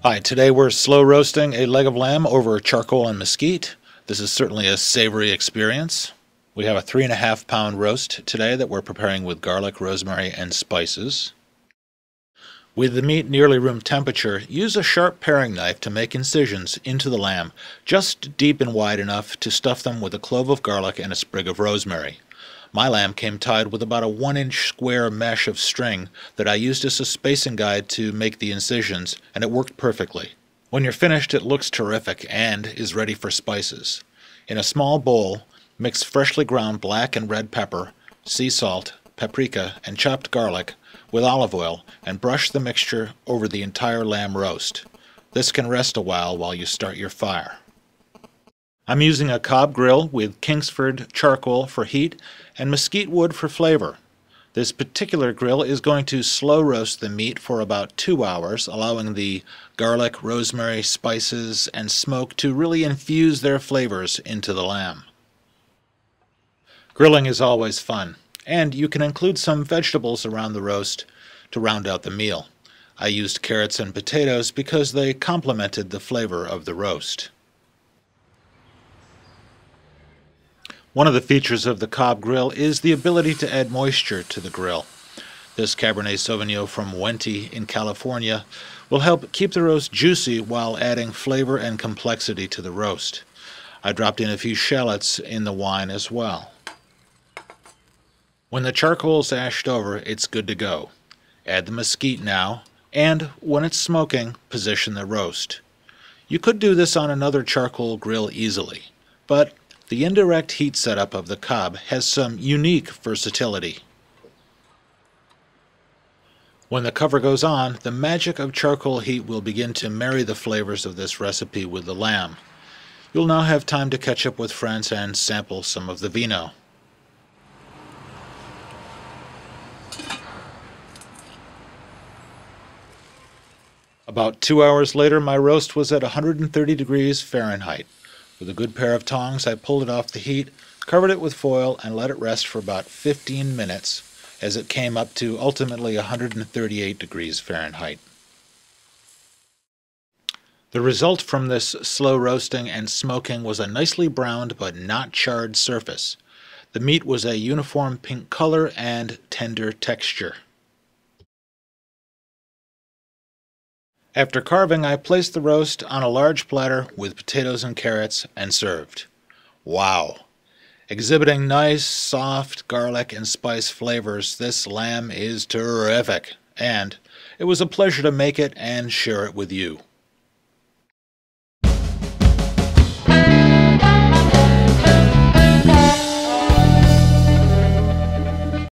Hi, today we're slow roasting a leg of lamb over charcoal and mesquite. This is certainly a savory experience. We have a 3.5 pound roast today that we're preparing with garlic, rosemary, and spices. With the meat nearly room temperature, use a sharp paring knife to make incisions into the lamb, just deep and wide enough to stuff them with a clove of garlic and a sprig of rosemary. My lamb came tied with about a 1-inch square mesh of string that I used as a spacing guide to make the incisions, and it worked perfectly. When you're finished, it looks terrific and is ready for spices. In a small bowl, mix freshly ground black and red pepper, sea salt, paprika, and chopped garlic with olive oil, and brush the mixture over the entire lamb roast. This can rest a while you start your fire. I'm using a Cobb grill with Kingsford charcoal for heat and mesquite wood for flavor. This particular grill is going to slow roast the meat for about 2 hours, allowing the garlic, rosemary, spices, and smoke to really infuse their flavors into the lamb. Grilling is always fun, and you can include some vegetables around the roast to round out the meal. I used carrots and potatoes because they complemented the flavor of the roast. One of the features of the Cobb grill is the ability to add moisture to the grill. This Cabernet Sauvignon from Wente in California will help keep the roast juicy while adding flavor and complexity to the roast. I dropped in a few shallots in the wine as well. When the charcoal's ashed over, it's good to go. Add the mesquite now, and when it's smoking, position the roast. You could do this on another charcoal grill easily, but the indirect heat setup of the Cobb has some unique versatility. When the cover goes on, the magic of charcoal heat will begin to marry the flavors of this recipe with the lamb. You'll now have time to catch up with friends and sample some of the vino. About 2 hours later, my roast was at 130 degrees Fahrenheit. With a good pair of tongs, I pulled it off the heat, covered it with foil, and let it rest for about 15 minutes as it came up to ultimately 138 degrees Fahrenheit. The result from this slow roasting and smoking was a nicely browned but not charred surface. The meat was a uniform pink color and tender texture. After carving, I placed the roast on a large platter with potatoes and carrots and served. Wow! Exhibiting nice, soft garlic and spice flavors, this lamb is terrific, and it was a pleasure to make it and share it with you.